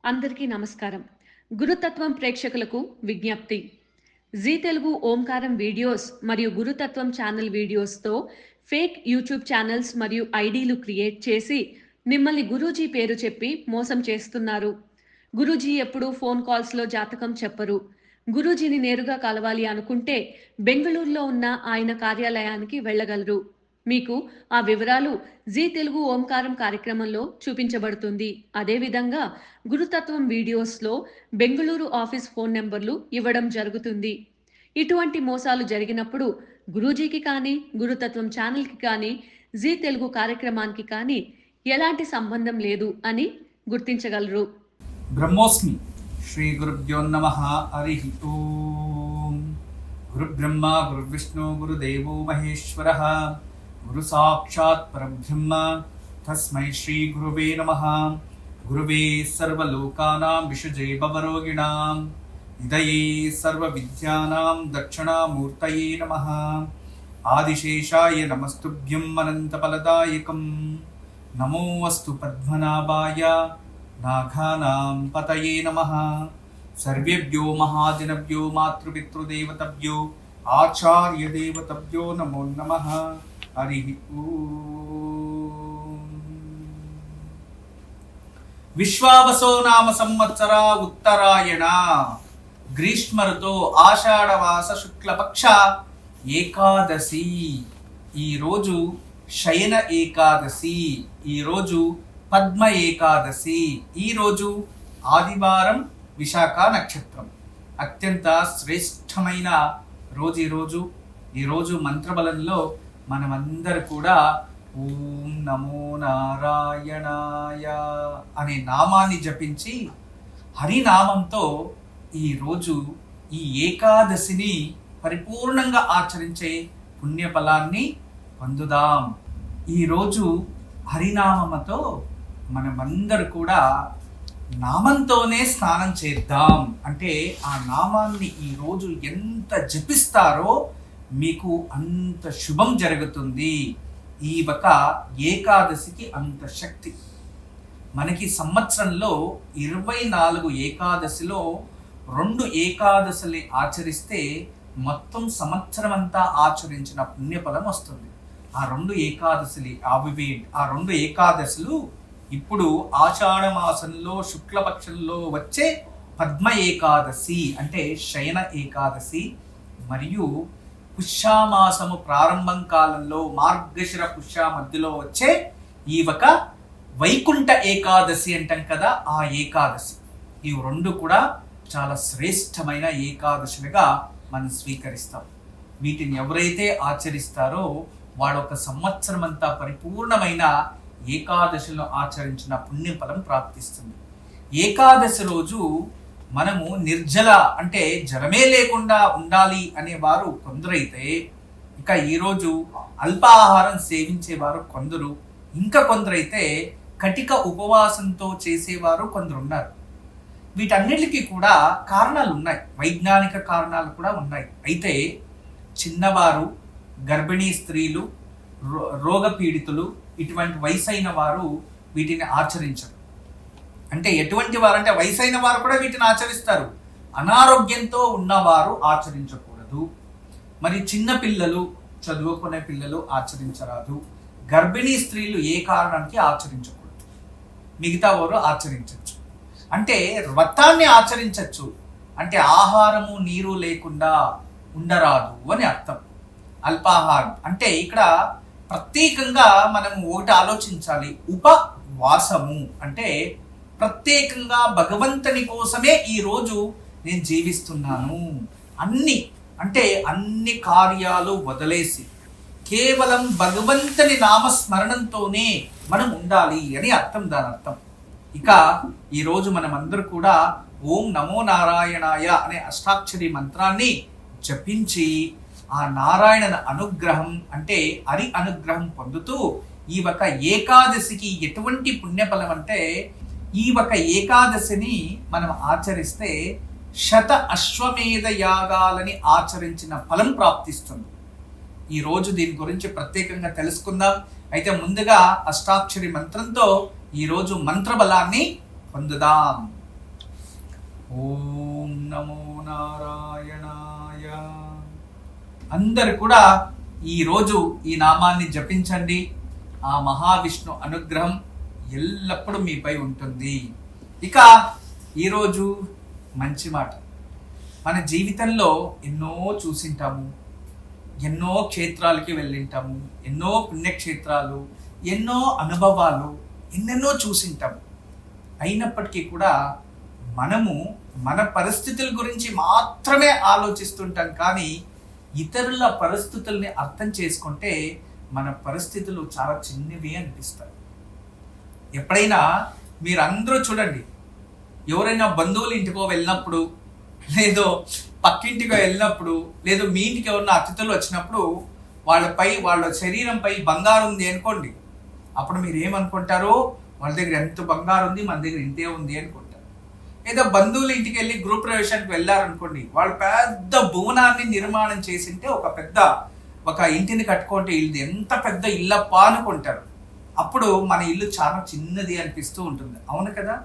అందరికీ నమస్కారం. గురుతత్వం ప్రేక్షకులకు విజ్ఞప్తి. జీ తెలుగు ఓంకారం వీడియోస్ మరియు గురుతత్వం ఛానల్ వీడియోస్‌తో ఫేక్ యూట్యూబ్ ఛానల్స్ మరియు ఐడీలు క్రియేట్ చేసి మిమ్మల్ని గురూజీ పేరు చెప్పి మోసం చేస్తున్నారు. గురూజీ ఎప్పుడూ ఫోన్ కాల్స్‌లో జాతకం చెప్పరు. గురూజీని నేరుగా కలవాలి అనుకుంటే బెంగుళూరులో ఉన్న ఆయన కార్యాలయానికి వెళ్ళగలరు. మీకు ఆ వివరాలు జీ తెలుగు ఓంకారం కార్యక్రమంలో చూపించబడుతుంది. అదేవిధంగా గురుతత్వం వీడియోస్‌లో బెంగుళూరు ఆఫీస్ ఫోన్ నంబర్లు ఇవ్వడం జరుగుతుంది. ఇటువంటి మోసాలు జరిగినప్పుడు గురూజీకి కానీ, గురుతత్వం ఛానల్‌కి కానీ, జీ తెలుగు కార్యక్రమానికి కానీ ఎలాంటి సంబంధం లేదు అని గుర్తించగలరు. బ్రహ్మోస్మి శ్రీ గురుభ్యో నమః. హరి ఓం. గురుబ్రహ్మ గురువిష్ణు గురుదేవో మహేశ్వరః గురు సాక్షాత్ పరబ్రహ్మ తస్మై శ్రీ గురువే నమః. గురువే సర్వలోకానాం విషజే భవరోగిణాం నిధయే సర్వ విద్యానాం దక్షిణామూర్తయే నమః. ఆదిశేషాయ నమస్తుభ్యం అనంతఫలదాయకం. నమోऽस्तु పద్మనాభాయ నాఘానాం పతయే నమః. సర్వేభ్యో మహాజనభ్యో మాతృపితృదేవతభ్యో ఆచార్యదేవతభ్యో నమో నమః. హరి ఓం. విశ్వావసో నామ సంవత్సర ఉత్తరాయణ గ్రీష్మ ఋతో ఆషాఢమాస శుక్లపక్ష ఏకాదశి. ఈరోజు శయన ఏకాదశి, ఈరోజు పద్మ ఏకాదశి, ఈరోజు ఆదివారం, విశాఖ నక్షత్రం. అత్యంత శ్రేష్టమైన రోజు ఈరోజు మంత్రబలంలో మనమందరూ కూడా ఓం నమో నారాయణాయ అనే నామాన్ని జపించి హరినామంతో ఈరోజు ఈ ఏకాదశిని పరిపూర్ణంగా ఆచరించే పుణ్యఫలాన్ని పొందుదాం. ఈరోజు హరినామముతో మనమందరూ కూడా నామంతోనే స్నానం చేద్దాం. అంటే ఆ నామాన్ని ఈరోజు ఎంత జపిస్తారో మీకు అంత శుభం జరుగుతుంది. ఈ ఒక ఏకాదశికి అంత శక్తి. మనకి సంవత్సరంలో 24 ఏకాదశిలో 2 ఏకాదశులు ఆచరిస్తే మొత్తం సంవత్సరం అంతా ఆచరించిన పుణ్యఫలం వస్తుంది. ఆ 2 ఏకాదశులు ఆ 2 ఏకాదశులు ఇప్పుడు ఆషాఢ మాసంలో శుక్లపక్షంలో వచ్చే పద్మ ఏకాదశి అంటే శయన ఏకాదశి, మరియు పుష్యమాసము ప్రారంభం కాలంలో మార్గశిర పుష్య మధ్యలో వచ్చే ఈ ఒక వైకుంఠ ఏకాదశి అంటాం కదా, ఆ ఏకాదశి. ఈ 2 కూడా చాలా శ్రేష్టమైన ఏకాదశులుగా మనం స్వీకరిస్తాం. వీటిని ఎవరైతే ఆచరిస్తారో వాడొక సంవత్సరం అంతా పరిపూర్ణమైన ఏకాదశిలో ఆచరించిన పుణ్యఫలం ప్రాప్తిస్తుంది. ఏకాదశి రోజు మనము నిర్జల అంటే జలమే లేకుండా ఉండాలి అనేవారు కొందరైతే, ఇక ఈరోజు అల్పాహారం సేవించేవారు కొందరు, ఇంకా కొందరైతే కటిక ఉపవాసంతో చేసేవారు కొందరు ఉన్నారు. వీటన్నిటికీ కూడా కారణాలు ఉన్నాయి, వైజ్ఞానిక కారణాలు కూడా ఉన్నాయి. అయితే చిన్నవారు, గర్భిణీ స్త్రీలు, రోగపీడితులు, ఇటువంటి వయసైన వారు వీటిని ఆచరించరు. అంటే ఎటువంటి వారు అంటే వయసైన వారు కూడా వీటిని ఆచరిస్తారు, అనారోగ్యంతో ఉన్నవారు ఆచరించకూడదు. మరి చిన్న పిల్లలు, చదువుకునే పిల్లలు ఆచరించరాదు. గర్భిణీ స్త్రీలు ఏ కారణానికి ఆచరించకూడదు, మిగతా వారు ఆచరించవచ్చు. అంటే వ్రతాన్ని ఆచరించవచ్చు, అంటే ఆహారము నీరు లేకుండా ఉండరాదు అని అర్థం. అల్పాహారం అంటే ఇక్కడ ప్రత్యేకంగా మనం ఒకటి ఆలోచించాలి. ఉపవాసము అంటే ప్రత్యేకంగా భగవంతుని కోసమే ఈరోజు నేను జీవిస్తున్నాను, అన్ని కార్యాలు వదిలేసి కేవలం భగవంతుని నామస్మరణంతోనే మనం ఉండాలి అని అర్థం, దాని అర్థం. ఇక ఈరోజు మనం అందరూ కూడా ఓం నమో నారాయణాయ అనే అష్టాక్షరి మంత్రాన్ని జపించి ఆ నారాయణ అనుగ్రహం అంటే హరి అనుగ్రహం పొందుతూ ఈ ఒక ఏకాదశికి ఎటువంటి పుణ్యఫలం అంటే, ఈ ఒక ఏకాదశిని మనం ఆచరిస్తే అశ్వమేధ యాగాలని ఆచరించిన ఫలం ప్రాప్తిస్తుంది. ఈరోజు దీని గురించి ప్రత్యేకంగా తెలుసుకుందాం. అయితే ముందుగా అష్టాక్షరి మంత్రంతో ఈరోజు మంత్రబలాన్ని పొందుదాం. ఓం నమో నారాయణాయ. అందరు కూడా ఈరోజు ఈ నామాన్ని జపించండి. ఆ మహావిష్ణు అనుగ్రహం ఎల్లప్పుడూ మీపై ఉంటుంది. ఇక ఈరోజు మంచి మాట. మన జీవితంలో ఎన్నో చూసింటాము, ఎన్నో క్షేత్రాలకి వెళ్ళింటాము, ఎన్నో పుణ్యక్షేత్రాలు, ఎన్నో అనుభవాలు, ఎన్నెన్నో చూసింటాము. అయినప్పటికీ కూడా మనము మన పరిస్థితుల గురించి మాత్రమే ఆలోచిస్తుంటాం. కానీ ఇతరుల పరిస్థితుల్ని అర్థం చేసుకుంటే మన పరిస్థితులు చాలా చిన్నవి అనిపిస్తాయి. ఎప్పుడైనా మీరందరూ చూడండి, ఎవరైనా బంధువుల ఇంటికో వెళ్ళినప్పుడు, లేదో పక్కింటికో వెళ్ళినప్పుడు, లేదో మీ ఇంటికి ఎవరైనా అతిథులు వచ్చినప్పుడు వాళ్ళ శరీరంపై బంగారం ఉంది అనుకోండి, అప్పుడు మీరు ఏమనుకుంటారు? వాళ్ళ దగ్గర ఎంత బంగారం ఉంది, మన దగ్గర ఇంతే ఉంది అనుకుంటారు. ఏదో బంధువుల ఇంటికి వెళ్ళి గృహ ప్రవేశానికి వెళ్ళారనుకోండి, వాళ్ళు పెద్ద భువనాన్ని నిర్మాణం చేసింటే, ఒక ఇంటిని కట్టుకుంటే ఇది ఎంత పెద్ద ఇల్లప్ప అనుకుంటారు. అప్పుడు మన ఇల్లు చాలా చిన్నది అనిపిస్తూ ఉంటుంది. అవును కదా?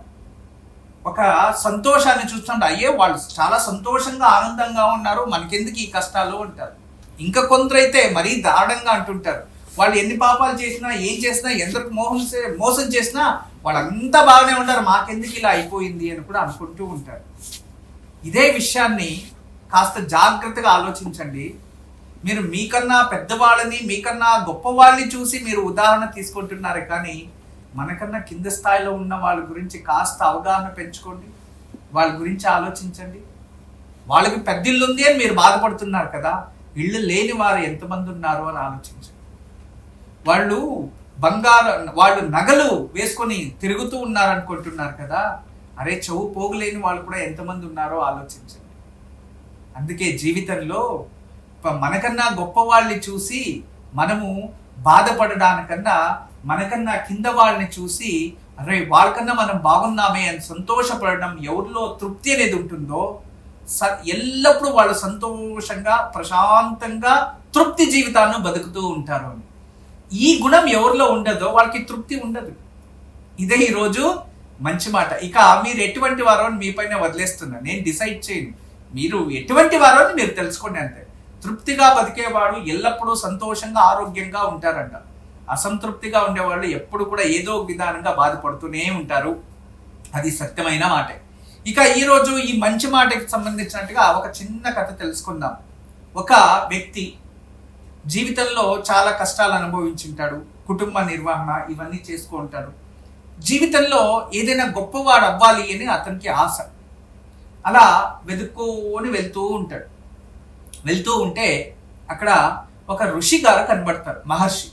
ఒక సంతోషాన్ని చూస్తుంటే అయ్యే వాళ్ళు చాలా సంతోషంగా ఆనందంగా ఉన్నారు, మనకెందుకు ఈ కష్టాలు అంటారు. ఇంకా కొందరైతే మరీ దారుణంగా అంటుంటారు, వాళ్ళు ఎన్ని పాపాలు చేసినా, ఏం చేసినా, ఎందరికి మోసం చేసినా వాళ్ళంతా బాగానే ఉంటారు, మాకెందుకు ఇలా అయిపోయింది అని కూడా అనుకుంటూ ఉంటారు. ఇదే విషయాన్ని కాస్త జాగ్రత్తగా ఆలోచించండి. మీరు మీకన్నా పెద్దవాళ్ళని, మీకన్నా గొప్పవాళ్ళని చూసి మీరు ఉదాహరణ తీసుకుంటున్నారు, కానీ మనకన్నా కింద స్థాయిలో ఉన్న వాళ్ళ గురించి కాస్త అవగాహన పెంచుకోండి. వాళ్ళ గురించి ఆలోచించండి. వాళ్ళకి పెద్ద ఇల్లు ఉంది అని మీరు బాధపడుతున్నారు కదా, ఇళ్ళు లేని వారు ఎంతమంది ఉన్నారు అని ఆలోచించండి. వాళ్ళు నగలు వేసుకొని తిరుగుతూ ఉన్నారు అనుకుంటున్నారు కదా, అరే చెవు పోగులేని వాళ్ళు కూడా ఎంతమంది ఉన్నారో ఆలోచించండి. అందుకే జీవితంలో మనకన్నా గొప్ప వాళ్ళని చూసి మనము బాధపడడానికన్నా, మనకన్నా కింద వాళ్ళని చూసి అరే వాళ్ళకన్నా మనం బాగున్నామే అని సంతోషపడడం, ఎవరిలో తృప్తి అనేది ఉంటుందో ఎల్లప్పుడూ వాళ్ళు సంతోషంగా, ప్రశాంతంగా, తృప్తి జీవితాన్ని బతుకుతూ ఉంటారు. ఈ గుణం ఎవరిలో ఉండదో వాళ్ళకి తృప్తి ఉండదు. ఇదే ఈరోజు మంచి మాట. ఇక మీరు ఎటువంటి వారో అని మీ పైన వదిలేస్తున్నా, నేను డిసైడ్ చేయను. మీరు ఎటువంటి వారో అని మీరు తెలుసుకోండి అంతే. తృప్తిగా బతికేవాడు ఎల్లప్పుడూ సంతోషంగా, ఆరోగ్యంగా ఉంటారంట. అసంతృప్తిగా ఉండేవాళ్ళు ఎప్పుడు కూడా ఏదో విధానంగా బాధపడుతూనే ఉంటారు. అది సత్యమైన మాటే. ఇక ఈరోజు ఈ మంచి మాటకి సంబంధించినట్టుగా ఒక చిన్న కథ తెలుసుకుందాం. ఒక వ్యక్తి జీవితంలో చాలా కష్టాలు అనుభవించుంటాడు, కుటుంబ నిర్వహణ ఇవన్నీ చేసుకో ఉంటాడు. జీవితంలో ఏదైనా గొప్పవాడు అవ్వాలి అని అతనికి ఆశ. అలా వెతుక్కొని వెళ్తూ ఉంటే అక్కడ ఒక ఋషి గారు కనబడతారు, మహర్షి.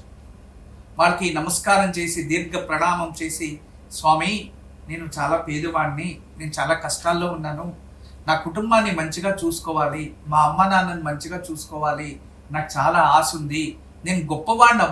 వాళ్ళకి నమస్కారం చేసి, దీర్ఘ ప్రణామం చేసి, స్వామి నేను చాలా పేదవాడిని, నేను చాలా కష్టాల్లో ఉన్నాను, నా కుటుంబాన్ని మంచిగా చూసుకోవాలి, మా అమ్మ నాన్నని మంచిగా చూసుకోవాలి, నాకు చాలా ఆశ ఉంది, నేను గొప్పవాడిని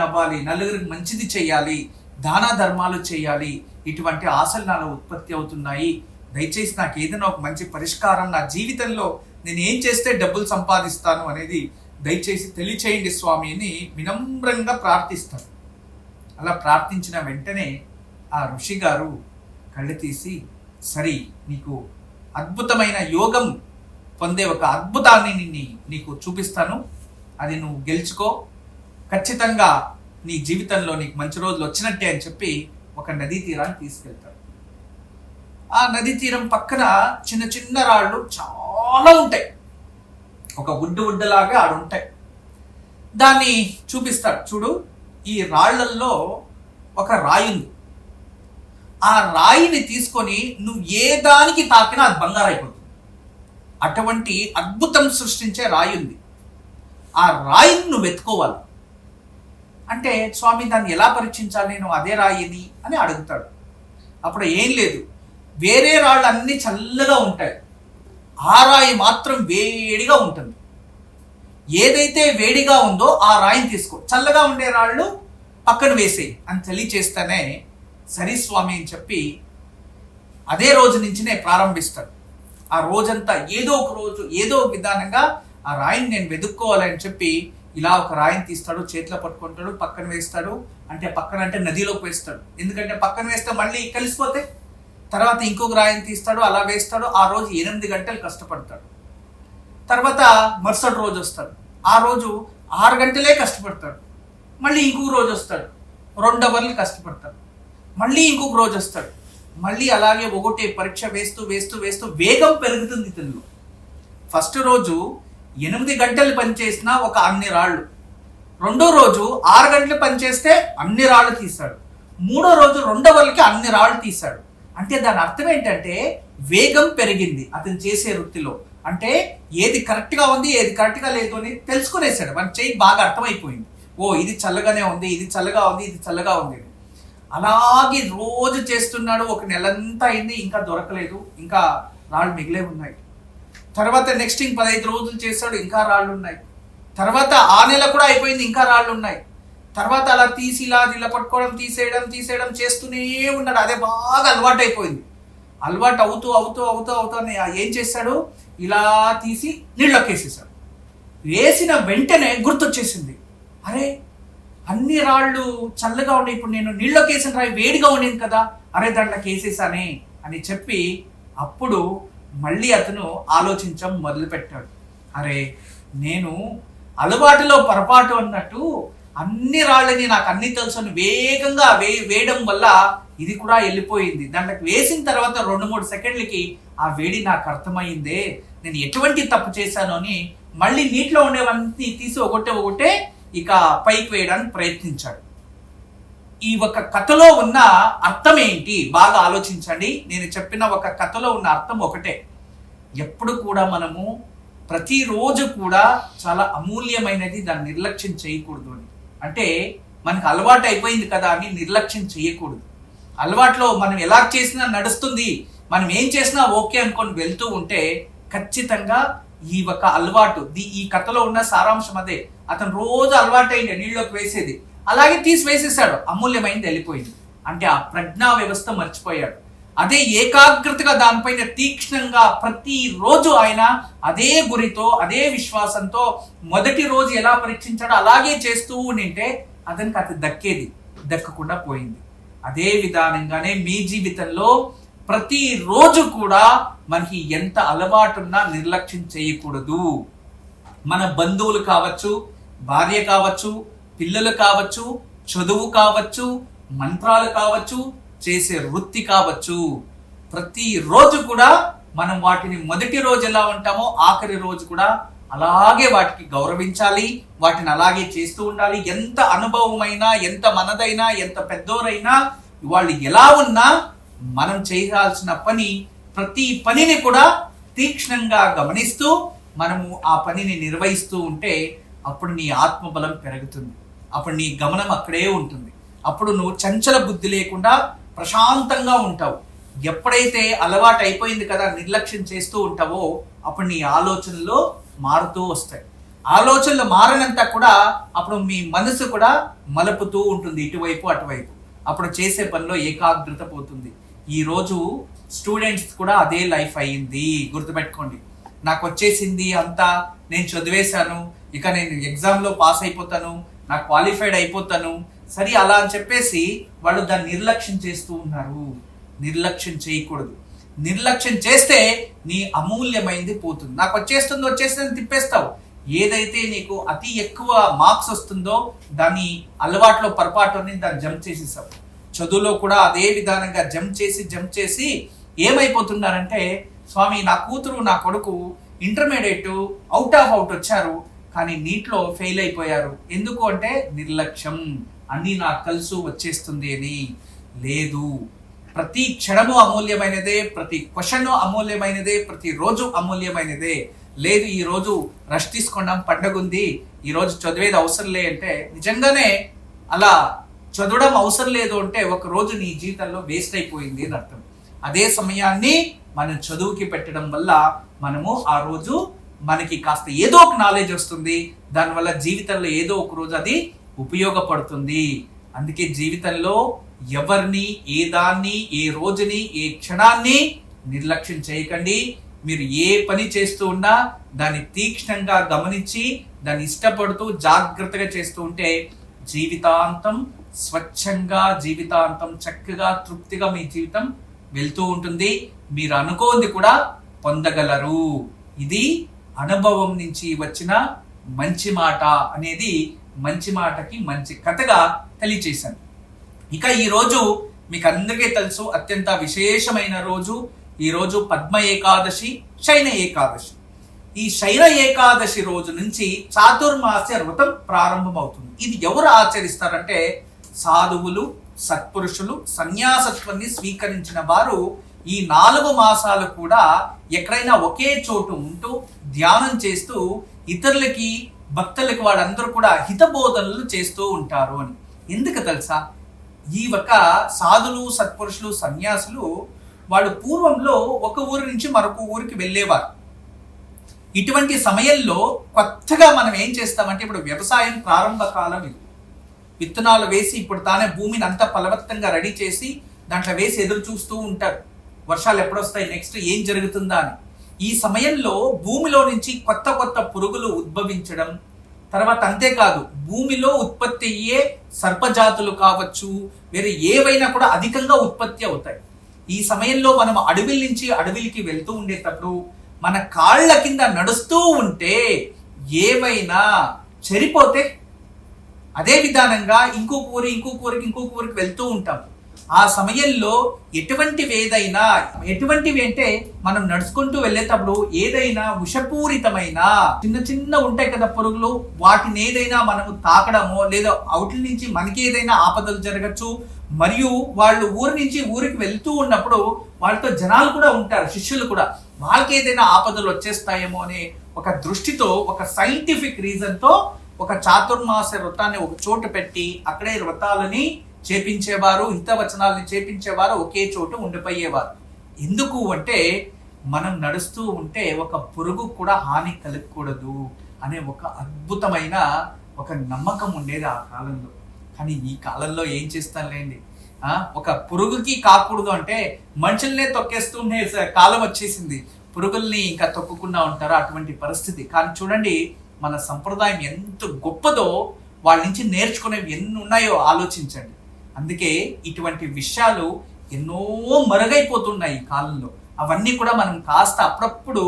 అవ్వాలి, నలుగురికి మంచిది చేయాలి, దాన ధర్మాలు చేయాలి, ఇటువంటి ఆశలు నాలో ఉత్పత్తి అవుతున్నాయి, దయచేసి నాకు ఏదైనా ఒక మంచి పరిష్కారం, నా జీవితంలో నేను ఏం చేస్తే డబ్బులు సంపాదిస్తాను అనేది దయచేసి తెలియచేయండి స్వామి అని వినమ్రంగా ప్రార్థిస్తాను. అలా ప్రార్థించిన వెంటనే ఆ ఋషి గారు కళ్ళు తీసి, సరి నీకు అద్భుతమైన యోగం పొందే ఒక అద్భుతాన్ని నీకు చూపిస్తాను, అది నువ్వు గెలుచుకో, ఖచ్చితంగా నీ జీవితంలో నీకు మంచి రోజులు వచ్చినట్టే అని చెప్పి ఒక నదీ తీరాన్ని తీసుకెళ్తాడు. ఆ నదీ తీరం పక్కన చిన్న చిన్న రాళ్ళు చాలా ఉంటాయి, ఒక ఉడ్డలాగా ఆడు ఉంటాయి. దాన్ని చూపిస్తాడు, చూడు ఈ రాళ్లల్లో ఒక రాయి ఉంది, ఆ రాయిని తీసుకొని నువ్వు ఏ దానికి తాకినా అది బంగారం అయిపోతుంది. అటువంటి అద్భుతం సృష్టించే రాయి ఉంది, ఆ రాయిని నువ్వు వెతుకోవాలి. అంటే స్వామి దాన్ని ఎలా పరీక్షించాలి నేను అదే రాయిని అని అడుగుతాడు. అప్పుడు ఏం లేదు, వేరే రాళ్ళు అన్నీ చల్లగా ఉంటాయి, ఆ రాయి మాత్రం వేడిగా ఉంటుంది. ఏదైతే వేడిగా ఉందో ఆ రాయిని తీసుకో, చల్లగా ఉండే రాళ్ళు పక్కన వేసేయి అని తెలియచేస్తానే సరి స్వామి అని చెప్పి అదే రోజు నుంచినే ప్రారంభిస్తాడు. ఆ రోజంతా ఏదో ఒక రోజు ఏదో ఒక విధానంగా ఆ రాయిని నేను వెతుక్కోవాలని చెప్పి ఇలా ఒక రాయిని తీస్తాడు, చేతిలో పట్టుకుంటాడు, పక్కన వేస్తాడు. అంటే పక్కన అంటే నదిలోకి వేస్తాడు, ఎందుకంటే పక్కన వేస్తే మళ్ళీ కలిసిపోతే తర్వాత ఇంకొక రాయిని తీస్తాడు, అలా వేస్తాడు. ఆ రోజు 8 గంటలు కష్టపడతాడు. తర్వాత మరుసటి రోజు వస్తాడు, ఆ రోజు 6 గంటలే కష్టపడతాడు. మళ్ళీ ఇంకొక రోజు వస్తాడు, 2 అవర్లు కష్టపడతాడు. మళ్ళీ ఇంకొక రోజు వస్తాడు, మళ్ళీ అలాగే ఒకటే పరీక్ష వేస్తూ వేస్తూ వేస్తూ వేగం పెరుగుతుంది ఇతనిలో. ఫస్ట్ రోజు 8 గంటలు పనిచేసినా ఒక అన్ని రాళ్ళు, రెండో రోజు 6 గంటలు పనిచేస్తే అన్ని రాళ్ళు తీశాడు, మూడో రోజు 2 అవర్లకి అన్ని రాళ్ళు తీశాడు. అంటే దాని అర్థం ఏంటంటే వేగం పెరిగింది అతను చేసే వృత్తిలో. అంటే ఏది కరెక్ట్గా ఉంది, ఏది కరెక్ట్గా లేదు అని తెలుసుకునేసాడు. మన చేయి బాగా అర్థమైపోయింది, ఓ ఇది చల్లగానే ఉంది, ఇది చల్లగా ఉంది, ఇది చల్లగా ఉంది. అలాగే రోజు చేస్తున్నాడు. ఒక నెలంతా అయింది, ఇంకా దొరకలేదు, ఇంకా రాళ్ళు మిగిలే ఉన్నాయి. తర్వాత నెక్స్ట్ 15 రోజులు చేశాడు, ఇంకా రాళ్ళు ఉన్నాయి. తర్వాత ఆ నెల కూడా అయిపోయింది, ఇంకా రాళ్ళు ఉన్నాయి. తర్వాత అలా తీసి ఇలా పట్టుకోవడం, తీసేయడం చేస్తూనే ఉన్నాడు. అదే బాగా అలవాటు అయిపోయింది. అలవాటు అవుతూ ఏం చేశాడు, ఇలా తీసి నీళ్ళకి వేసేసాడు. వేసిన వెంటనే గుర్తొచ్చేసింది, అరే అన్ని రాళ్ళు చల్లగా ఉన్నాయి, ఇప్పుడు నేను నీళ్ళకి వేసిన రాయి వేడిగా ఉండేది కదా, అరే దాంట్లోకి వేసేసానే అని చెప్పి అప్పుడు మళ్ళీ అతను ఆలోచించడం మొదలుపెట్టాడు. అరే నేను అలవాటులో పొరపాటు అన్నట్టు అన్ని రాళ్ళని నాకు అన్ని తెలుసు అని వేగంగా వేయడం వల్ల ఇది కూడా వెళ్ళిపోయింది. దాంట్లోకి వేసిన తర్వాత 2-3 సెకండ్లకి ఆ వేడి నాకు అర్థమైందే, నేను ఎటువంటి తప్పు చేశాను అని మళ్ళీ నీటిలో ఉండేవన్నీ తీసి ఒకటే ఇక పైకి వేయడానికి ప్రయత్నించాడు. ఈ ఒక కథలో ఉన్న అర్థం ఏంటి బాగా ఆలోచించండి. నేను చెప్పిన ఒక కథలో ఉన్న అర్థం ఒకటే, ఎప్పుడు కూడా మనము ప్రతిరోజు కూడా చాలా అమూల్యమైనది, దాన్ని నిర్లక్ష్యం చేయకూడదు అని. అంటే మనకు అలవాటు అయిపోయింది కదా అని నిర్లక్ష్యం చేయకూడదు. అలవాట్లో మనం ఎలా చేసినా నడుస్తుంది, మనం ఏం చేసినా ఓకే అనుకొని వెళ్తూ ఉంటే ఖచ్చితంగా ఈ ఒక అలవాటు, ఈ కథలో ఉన్న సారాంశం అదే. అతను రోజు అలవాటు అయింది నీళ్ళలోకి వేసేది, అలాగే తీసి వేసేసాడు, అమూల్యమైంది వెళ్ళిపోయింది. అంటే ఆ ప్రజ్ఞా వ్యవస్థ మర్చిపోయాడు. అదే ఏకాగ్రతగా దానిపైన తీక్ష్ణంగా ప్రతిరోజు ఆయన అదే గురితో అదే విశ్వాసంతో మొదటి రోజు ఎలా పరీక్షించాడో అలాగే చేస్తూ ఉంటే అతనికి అది దక్కకుండా పోయింది. అదే విధానంగానే మీ జీవితంలో ప్రతిరోజు కూడా మనకి ఎంత అలవాటున్నా నిర్లక్ష్యం చేయకూడదు. మన బంధువులు కావచ్చు, భార్య కావచ్చు, పిల్లలు కావచ్చు, చదువు కావచ్చు, మంత్రాలు కావచ్చు, చేసే వృత్తి కావచ్చు, ప్రతిరోజు కూడా మనం వాటిని మొదటి రోజు ఎలా ఉంటామో ఆఖరి రోజు కూడా అలాగే వాటికి గౌరవించాలి, వాటిని అలాగే చేస్తూ ఉండాలి. ఎంత అనుభవమైనా, ఎంత మనదైనా, ఎంత పెద్దోరైనా, వాళ్ళు ఎలా ఉన్నా మనం చేయాల్సిన ప్రతి పనిని కూడా తీక్ష్ణంగా గమనిస్తూ మనము ఆ పనిని నిర్వహిస్తూ ఉంటే అప్పుడు నీ ఆత్మబలం పెరుగుతుంది, అప్పుడు నీ గమనం అక్కడే ఉంటుంది, అప్పుడు నువ్వు చంచల బుద్ధి లేకుండా ప్రశాంతంగా ఉంటావు. ఎప్పుడైతే అలవాటు అయిపోయింది కదా నిర్లక్ష్యం చేస్తూ ఉంటావో అప్పుడు నీ ఆలోచనలు మారుతూ వస్తాయి. ఆలోచనలు మారనంత కూడా అప్పుడు మీ మనసు కూడా మలుపుతూ ఉంటుంది ఇటువైపు అటువైపు, అప్పుడు చేసే పనిలో ఏకాగ్రత పోతుంది. ఈరోజు స్టూడెంట్స్ కూడా అదే లైఫ్ అయ్యింది. గుర్తుపెట్టుకోండి, నాకు వచ్చేసింది అంతా, నేను చదివేశాను, ఇక నేను ఎగ్జామ్లో పాస్ అయిపోతాను, నాకు క్వాలిఫైడ్ అయిపోతాను, సరే అలా అని చెప్పేసి వాళ్ళు దాన్ని నిర్లక్ష్యం చేస్తూ ఉన్నారు. నిర్లక్ష్యం చేయకూడదు. నిర్లక్ష్యం చేస్తే నీ అమూల్యమైంది పోతుంది. నాకు వచ్చేస్తుందని తిప్పేస్తావు. ఏదైతే నీకు అతి ఎక్కువ మార్క్స్ వస్తుందో దాన్ని అలవాట్లో పొరపాటు అని దాన్ని జంప్ చేసేసావు. చదువులో కూడా అదే విధానంగా జంప్ చేసి ఏమైపోతున్నారంటే, స్వామి నా కూతురు నా కొడుకు ఇంటర్మీడియట్ అవుట్ వచ్చారు, కానీ నీట్లో ఫెయిల్ అయిపోయారు. ఎందుకు అంటే నిర్లక్ష్యం, అన్నీ నాకు తెలుసు వచ్చేస్తుంది అని. లేదు, ప్రతి క్షణము అమూల్యమైనదే, ప్రతి క్వశ్చన్ అమూల్యమైనదే, ప్రతి రోజు అమూల్యమైనదే. లేదు ఈ రోజు రెస్ట్ తీసుకున్నాం, పండగ ఉంది, ఈ రోజు చదివేది అవసరం లే అంటే నిజంగానే అలా చదవడం అవసరం లేదు అంటే ఒక రోజు నీ జీవితంలో వేస్ట్ అయిపోయింది అని అర్థం. అదే సమయాన్ని మనం చదువుకి పెట్టడం వల్ల మనము ఆ రోజు మనకి కాస్త ఏదో ఒక నాలెడ్జ్ వస్తుంది, దానివల్ల జీవితంలో ఏదో ఒక రోజు అది ఉపయోగపడుతుంది. అందుకే జీవితంలో ఎవరిని, ఏ దాన్ని, ఏ రోజుని, ఏ క్షణాన్ని నిర్లక్ష్యం చేయకండి. మీరు ఏ పని చేస్తూ ఉన్నా దాన్ని తీక్ష్ణంగా గమనించి దాన్ని ఇష్టపడుతూ జాగ్రత్తగా చేస్తూ ఉంటే జీవితాంతం స్వచ్ఛంగా, జీవితాంతం చక్కగా, తృప్తిగా మీ జీవితం వెళ్తూ ఉంటుంది. మీరు అనుకోంది కూడా పొందగలరు. ఇది అనుభవం నుంచి వచ్చిన మంచి మాట అనేది మంచి మాటకి మంచి కథగా తెలియచేశాను. ఇక ఈ రోజు మీకు అందరికీ తెలుసు, అత్యంత విశేషమైన రోజు. ఈ రోజు పద్మ ఏకాదశి, శయన ఏకాదశి. ఈ శయన ఏకాదశి రోజు నుంచి చాతుర్మాస్య వ్రతం ప్రారంభమవుతుంది. ఇది ఎవరు ఆచరిస్తారంటే సాధువులు, సత్పురుషులు, సన్యాసత్వాన్ని స్వీకరించిన వారు ఈ 4 మాసాలు కూడా ఎక్కడైనా ఒకే చోటు ఉంటూ ధ్యానం చేస్తూ ఇతరులకి, భక్తులకి వాళ్ళందరూ కూడా హితబోధనలు చేస్తూ ఉంటారు అని. ఎందుకు తెలుసా? ఈ ఒక సాధులు, సత్పురుషులు, సన్యాసులు వాళ్ళు పూర్వంలో ఒక ఊరి నుంచి మరొక ఊరికి వెళ్ళేవారు. ఇటువంటి సమయంలో కొత్తగా మనం ఏం చేస్తామంటే, ఇప్పుడు వ్యవసాయం ప్రారంభ కాలం ఇది. విత్తనాలు వేసి ఇప్పుడు తానే భూమిని అంతా ఫలవత్తంగా రెడీ చేసి దాంట్లో వేసి ఎదురు చూస్తూ ఉంటారు, వర్షాలు ఎప్పుడొస్తాయి, నెక్స్ట్ ఏం జరుగుతుందా అని. ఈ సమయంలో భూమిలో నుంచి కొత్త కొత్త పురుగులు ఉద్భవించడం, తర్వాత అంతేకాదు భూమిలో ఉత్పత్తి అయ్యే సర్పజాతులు కావచ్చు, వేరే ఏవైనా కూడా అధికంగా ఉత్పత్తి అవుతాయి. ఈ సమయంలో మనం అడవిల నుంచి అడవికి వెళ్తూ ఉండేటప్పుడు మన కాళ్ళ కింద నడుస్తూ ఉంటే ఏవైనా చెరిపోతే అదే విధానంగా ఇంకొక ఊరికి వెళ్తూ ఉంటాం. ఆ సమయంలో ఎటువంటివి అంటే మనం నడుచుకుంటూ వెళ్ళేటప్పుడు ఏదైనా విషపూరితమైన చిన్న ఉంటాయి కదా పురుగులు, వాటిని ఏదైనా మనము తాకడమో లేదా అవుట్ల నుంచి మనకి ఏదైనా ఆపదలు జరగచ్చు. మరియు వాళ్ళు ఊరి నుంచి ఊరికి వెళ్తూ ఉన్నప్పుడు వాళ్ళతో జనాలు కూడా ఉంటారు, శిష్యులు కూడా, వాళ్ళకి ఏదైనా ఆపదలు వచ్చేస్తాయేమో అనే ఒక దృష్టితో, ఒక సైంటిఫిక్ రీజన్ తో ఒక చాతుర్మాస వ్రతాన్ని ఒక చోటు పెట్టి అక్కడే వ్రతాలని చేపించేవారు, హితవచనాలని చేపించేవారు, ఒకే చోటు ఉండిపోయేవారు. ఎందుకు అంటే మనం నడుస్తూ ఉంటే ఒక పురుగు కూడా హాని కలగకూడదు అనే ఒక అద్భుతమైన ఒక నమ్మకం ఉండేది ఆ కాలంలో. కానీ ఈ కాలంలో ఏం చేస్తానులేండి, ఒక పురుగుకి కాకూడదు అంటే మనుషుల్నే తొక్కేస్తుండే కాలం వచ్చేసింది. పురుగుల్ని ఇంకా తొక్కుకుండా ఉంటారు, అటువంటి పరిస్థితి. కానీ చూడండి మన సంప్రదాయం ఎంత గొప్పదో, వాళ్ళ నుంచి నేర్చుకునేవి ఎన్ని ఉన్నాయో ఆలోచించండి. అందుకే ఇటువంటి విషయాలు ఎన్నో మరుగైపోతున్నాయి ఈ కాలంలో. అవన్నీ కూడా మనం కాస్త అప్పుడప్పుడు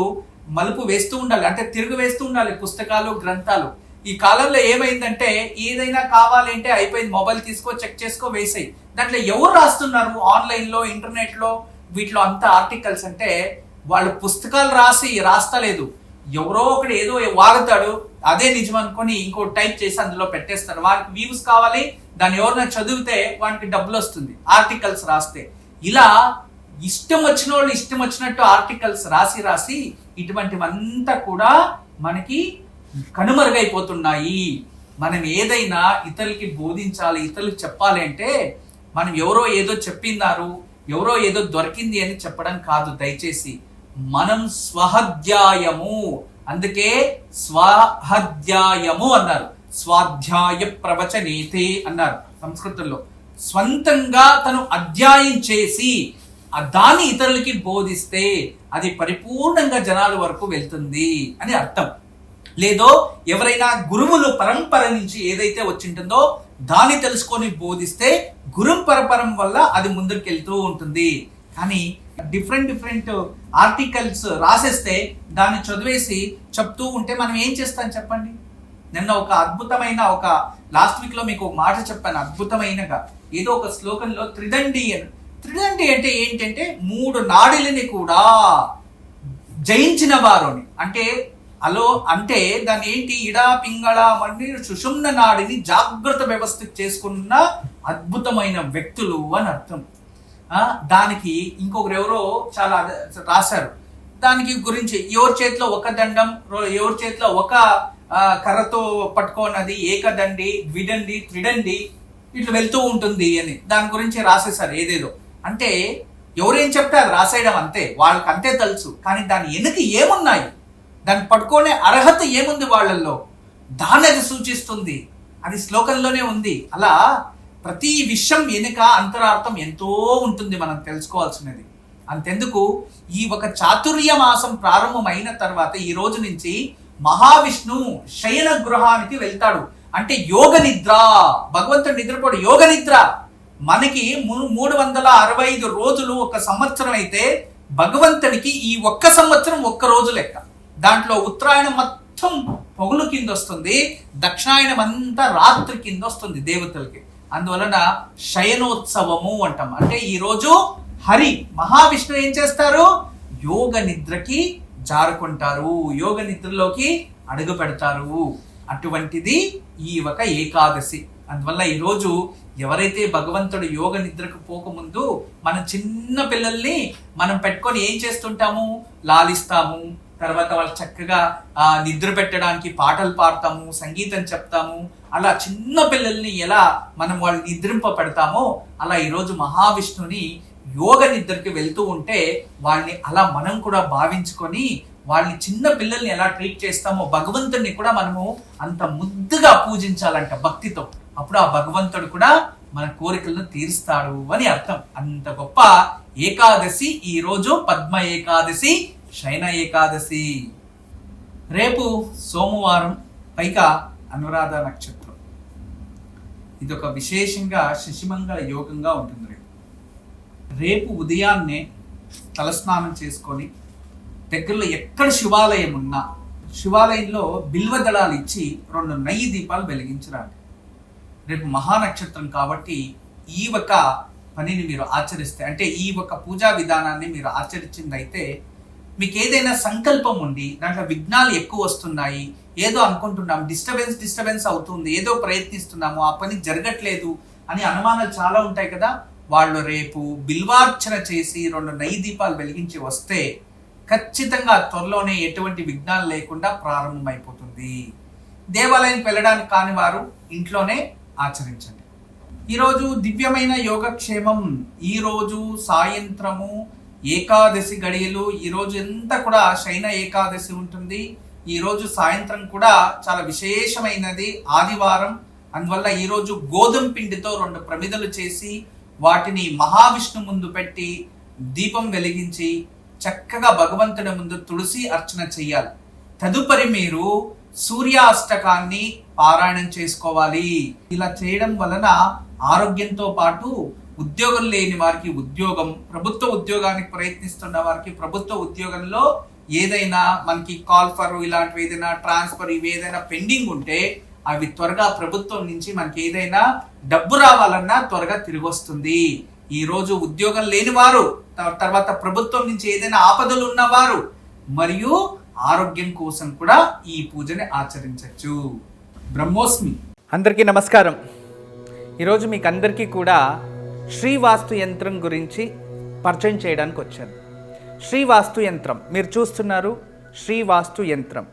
మలుపు వేస్తూ ఉండాలి, అంటే తిరుగు వేస్తూ ఉండాలి పుస్తకాలు, గ్రంథాలు. ఈ కాలంలో ఏమైందంటే ఏదైనా కావాలి అంటే అయిపోయింది, మొబైల్ తీసుకో, చెక్ చేసుకో, వేసేయి. దాంట్లో ఎవరు రాస్తున్నారు? ఆన్లైన్లో, ఇంటర్నెట్లో, వీటిలో అంత ఆర్టికల్స్. అంటే వాళ్ళు పుస్తకాలు రాస్తలేదు, ఎవరో ఒకడు ఏదో వాగుతాడు, అదే నిజం అనుకొని ఇంకో టైప్ చేసి అందులో పెట్టేస్తారు. వారికి వ్యూస్ కావాలి, దాన్ని ఎవరైనా చదివితే వానికి డబ్బులు వస్తుంది ఆర్టికల్స్ రాస్తే. ఇలా ఇష్టం వచ్చినట్టు ఆర్టికల్స్ రాసి ఇటువంటివంతా కూడా మనకి కనుమరుగైపోతున్నాయి. మనం ఏదైనా ఇతరులకి బోధించాలి, ఇతరులకు చెప్పాలి అంటే మనం ఎవరో ఏదో చెప్పినారు, ఎవరో ఏదో దొరికింది అని చెప్పడం కాదు. దయచేసి మనం స్వహధ్యాయము, అందుకే స్వహధ్యాయము అన్నారు, స్వాధ్యాయ ప్రవచనేతే అన్నారు సంస్కృతంలో. స్వంతంగా తను అధ్యాయం చేసి దాన్ని ఇతరులకి బోధిస్తే అది పరిపూర్ణంగా జనాల వరకు వెళ్తుంది అని అర్థం. లేదో ఎవరైనా గురువులు పరంపర నుంచి ఏదైతే వచ్చింటుందో దాన్ని తెలుసుకొని బోధిస్తే గురు పరంపరం వల్ల అది ముందుకు వెళ్తూ ఉంటుంది. కానీ డిఫరెంట్ ఆర్టికల్స్ రాసేస్తే దాన్ని చదివేసి చెప్తూ ఉంటే మనం ఏం చేస్తాం చెప్పండి? నిన్న ఒక అద్భుతమైన ఒక లాస్ట్ వీక్ లో మీకు ఒక మాట చెప్పాను, అద్భుతమైనగా. ఏదో ఒక శ్లోకంలో త్రిదండి అంటే ఏంటంటే 3 నాడిలని కూడా జయించిన వారు అంటే దాని ఏంటి, ఇడా పింగళ మళ్ళీ సుషుమ్న నాడిని జాగ్రత్త వ్యవస్థ చేసుకున్న అద్భుతమైన వ్యక్తులు అని అర్థం. దానికి ఇంకొకరు ఎవరో చాలా రాశారు. దానికి గురించి ఎవరి చేతిలో ఒక దండం, ఎవరి చేతిలో ఒక కర్రతో పట్టుకోనది ఏకదండి, ద్విదండి, త్రిదండి ఇట్లా వెళ్తూ ఉంటుంది అని దాని గురించి రాసేసారు ఏదేదో. అంటే ఎవరేం చెప్తే అది రాసేయడం అంతే, వాళ్ళకి అంతే తెలుసు. కానీ దాని వెనుక ఏమున్నాయి, దాన్ని పట్టుకునే అర్హత ఏముంది వాళ్ళల్లో, దాన్ని అది సూచిస్తుంది. అది శ్లోకంలోనే ఉంది. అలా ప్రతి విషయం వెనుక అంతరార్థం ఎంతో ఉంటుంది మనం తెలుసుకోవాల్సినది. అంతెందుకు ఈ ఒక చాతుర్య మాసం ప్రారంభమైన తర్వాత ఈ రోజు నుంచి మహావిష్ణు శయన గృహానికి వెళ్తాడు. అంటే యోగ నిద్ర, భగవంతుడు నిద్రపోడు, యోగ నిద్ర. మనకి 365 రోజులు ఒక సంవత్సరం అయితే భగవంతుడికి ఈ ఒక్క సంవత్సరం ఒక్క రోజు లెక్క. దాంట్లో ఉత్తరాయణం మొత్తం పొగులు కింద వస్తుంది, దక్షిణాయనం అంతా రాత్రి కింద వస్తుంది దేవతలకి. అందువలన శయనోత్సవము అంటాం. అంటే ఈ రోజు హరి మహావిష్ణువు ఏం చేస్తారు, యోగ నిద్రకి జారుకుంటారు, యోగ నిద్రలోకి అడుగు పెడతారు. అటువంటిది ఈ ఒక ఏకాదశి. అందువల్ల ఈరోజు ఎవరైతే భగవంతుడు యోగ నిద్రకు పోకముందు మన చిన్న పిల్లల్ని మనం పెట్టుకొని ఏం చేస్తుంటాము, లాలిస్తాము, తర్వాత వాళ్ళు చక్కగా నిద్ర పెట్టడానికి పాటలు పాడతాము, సంగీతం చెప్తాము. అలా చిన్న పిల్లల్ని ఎలా మనం వాళ్ళు నిద్రింప పెడతామో అలా ఈరోజు మహావిష్ణుని యోగ నిద్రకి వెళ్తూ ఉంటే వాళ్ళని అలా మనం కూడా భావించుకొని వాళ్ళని చిన్న పిల్లల్ని ఎలా ట్రీట్ చేస్తామో భగవంతుడిని కూడా మనము అంత ముద్దుగా పూజించాలంట భక్తితో. అప్పుడు ఆ భగవంతుడు కూడా మన కోరికలను తీరుస్తాడు అని అర్థం. అంత గొప్ప ఏకాదశి ఈ రోజు, పద్మ ఏకాదశి, శయన ఏకాదశి. రేపు సోమవారం, పైగా అనురాధ నక్షత్రం. ఇది ఒక విశేషంగా శశిమంగళ యోగంగా ఉంటుంది. రేపు ఉదయాన్నే తలస్నానం చేసుకొని దగ్గరలో ఎక్కడ శివాలయం ఉన్నా శివాలయంలో బిల్వదళాలు ఇచ్చి 2 నెయ్యి దీపాలు వెలిగించరాలి. రేపు మహానక్షత్రం కాబట్టి ఈ ఒక పనిని మీరు ఆచరిస్తే, అంటే ఈ ఒక పూజా విధానాన్ని మీరు ఆచరించిందైతే మీకు ఏదైనా సంకల్పం ఉండి దాంట్లో విఘ్నాలు ఎక్కువ వస్తున్నాయి, ఏదో అనుకుంటున్నాం, డిస్టర్బెన్స్ అవుతుంది, ఏదో ప్రయత్నిస్తున్నాము, ఆ పని జరగట్లేదు అని అనుమానాలు చాలా ఉంటాయి కదా. వాళ్ళు రేపు బిల్వార్చన చేసి 2 నెయ్యి దీపాలు వెలిగించి వస్తే ఖచ్చితంగా త్వరలోనే ఎటువంటి విఘ్నాలు లేకుండా ప్రారంభమైపోతుంది. దేవాలయానికి వెళ్ళడానికి కాని వారు ఇంట్లోనే ఆచరించండి. ఈరోజు దివ్యమైన యోగక్షేమం. ఈరోజు సాయంత్రము ఏకాదశి గడియలు. ఈరోజు ఎంత కూడా శయన ఏకాదశి ఉంటుంది. ఈరోజు సాయంత్రం కూడా చాలా విశేషమైనది, ఆదివారం. అందువల్ల ఈరోజు గోధుమ పిండితో 2 ప్రమిదలు చేసి వాటిని మహావిష్ణు ముందు పెట్టి దీపం వెలిగించి చక్కగా భగవంతుడి ముందు తులసి అర్చన చెయ్యాలి. తదుపరి మీరు సూర్యాష్టకాన్ని పారాయణం చేసుకోవాలి. ఇలా చేయడం వలన ఆరోగ్యంతో పాటు ఉద్యోగం లేని వారికి ఉద్యోగం, ప్రభుత్వ ఉద్యోగానికి ప్రయత్నిస్తున్న వారికి ప్రభుత్వ ఉద్యోగంలో ఏదైనా మనకి కాల్ ఫర్ ఇలాంటివి ఏదైనా ట్రాన్స్ఫర్ ఇవి ఏదైనా పెండింగ్ ఉంటే అవి త్వరగా ప్రభుత్వం నుంచి మనకి ఏదైనా డబ్బు రావాలన్నా త్వరగా తిరిగి వస్తుంది. ఈ రోజు ఉద్యోగం లేని వారు, తర్వాత ప్రభుత్వం నుంచి ఏదైనా ఆపదలు ఉన్నవారు మరియు ఆరోగ్యం కోసం కూడా ఈ పూజని ఆచరించవచ్చు. బ్రహ్మోస్మి. అందరికీ నమస్కారం. ఈరోజు మీకు అందరికీ కూడా శ్రీవాస్తు యంత్రం గురించి పరిచయం చేయడానికి వచ్చాను. శ్రీవాస్తు యంత్రం మీరు చూస్తున్నారు. శ్రీవాస్తు యంత్రం.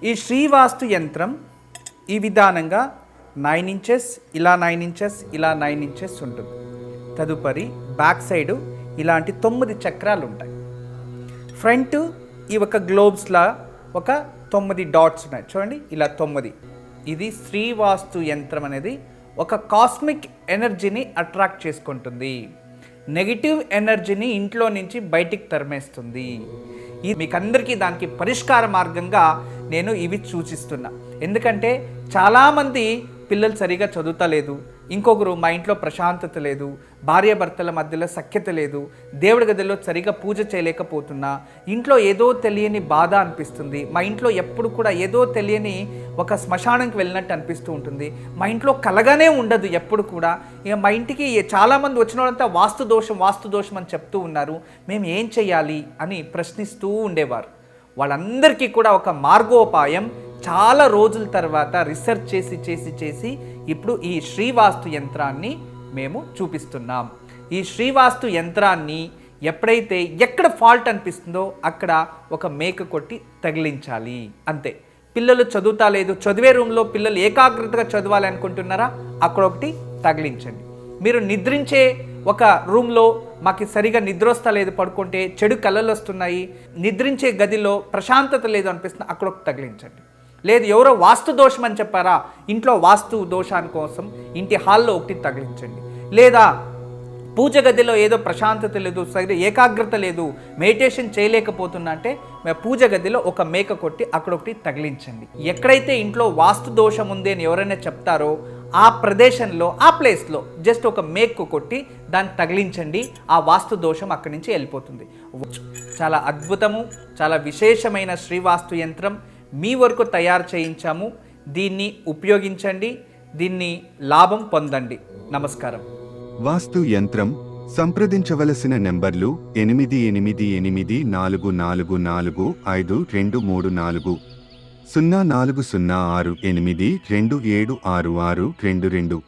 ఈ శ్రీవాస్తు యంత్రం ఈ విధానంగా 9 ఇంచెస్, ఇలా 9 ఇంచెస్, ఇలా 9 ఇంచెస్ ఉంటుంది. తదుపరి బ్యాక్ సైడు ఇలాంటి 9 చక్రాలు ఉంటాయి. ఫ్రంట్ ఈ ఒక గ్లోబ్స్లా ఒక 9 డాట్స్ ఉన్నాయి చూడండి, ఇలా 9. ఇది శ్రీవాస్తు యంత్రం అనేది ఒక కాస్మిక్ ఎనర్జీని అట్రాక్ట్ చేసుకుంటుంది. నెగిటివ్ ఎనర్జీని ఇంట్లో నుంచి బయటికి తరిమేస్తుంది. ఇది మీకు అందరికీ దానికి పరిష్కార మార్గంగా నేను ఇవి సూచిస్తున్నా. ఎందుకంటే చాలామంది పిల్లలు సరిగా చదువుతలేదు, ఇంకొకరు మా ఇంట్లో ప్రశాంతత లేదు, భార్యాభర్తల మధ్యలో సఖ్యత లేదు, దేవుడి గదిలో సరిగా పూజ చేయలేకపోతున్నా, ఇంట్లో ఏదో తెలియని బాధ అనిపిస్తుంది, మా ఇంట్లో ఎప్పుడు కూడా ఏదో తెలియని ఒక శ్మశానంకి వెళ్ళినట్టు అనిపిస్తూ ఉంటుంది, మా ఇంట్లో కలగానే ఉండదు ఎప్పుడు కూడా, ఇక మా ఇంటికి చాలామంది వచ్చిన వాళ్ళంతా వాస్తు దోషం అని చెప్తూ ఉన్నారు, మేము ఏం చేయాలి అని ప్రశ్నిస్తూ ఉండేవారు. వాళ్ళందరికీ కూడా ఒక మార్గోపాయం చాలా రోజుల తర్వాత రీసెర్చ్ చేసి ఇప్పుడు ఈ శ్రీవాస్తు యంత్రాన్ని మేము చూపిస్తున్నాం. ఈ శ్రీవాస్తు యంత్రాన్ని ఎప్పుడైతే ఎక్కడ ఫాల్ట్ అనిపిస్తుందో అక్కడ ఒక మేక కొట్టి తగిలించాలి, అంతే. పిల్లలు చదువుతా లేదు, చదివే రూమ్లో పిల్లలు ఏకాగ్రతగా చదవాలి అనుకుంటున్నారా, అక్కడ ఒకటి తగిలించండి. మీరు నిద్రించే ఒక రూమ్లో మాకు సరిగా నిద్ర వస్తలేదు, పడుకుంటే చెడు కళలు వస్తున్నాయి, నిద్రించే గదిలో ప్రశాంతత లేదు అనిపిస్తుంది, అక్కడ ఒకటి తగిలించండి. లేదు ఎవరో వాస్తు దోషం అని చెప్పారా, ఇంట్లో వాస్తు దోషాని కోసం ఇంటి హాల్లో ఒకటి తగిలించండి. లేదా పూజ గదిలో ఏదో ప్రశాంతత లేదు, సరిగ్గా ఏకాగ్రత లేదు, మెడిటేషన్ చేయలేకపోతున్నా అంటే పూజ గదిలో ఒక మేక కొట్టి అక్కడ ఒకటి తగిలించండి. ఎక్కడైతే ఇంట్లో వాస్తు దోషం ఉంది అని ఎవరైనా చెప్తారో ఆ ప్రదేశంలో ఆ ప్లేస్లో జస్ట్ ఒక మేకు కొట్టి దాన్ని తగిలించండి. ఆ వాస్తు దోషం అక్కడి నుంచి వెళ్ళిపోతుంది. చాలా అద్భుతము, చాలా విశేషమైన శ్రీవాస్తు యంత్రం మీ వరకు తయారు చేయించాము. దీన్ని ఉపయోగించండి, దీన్ని లాభం పొందండి. నమస్కారం. వాస్తు యంత్రం సంప్రదించవలసిన నెంబర్లు 8844452344 040682766622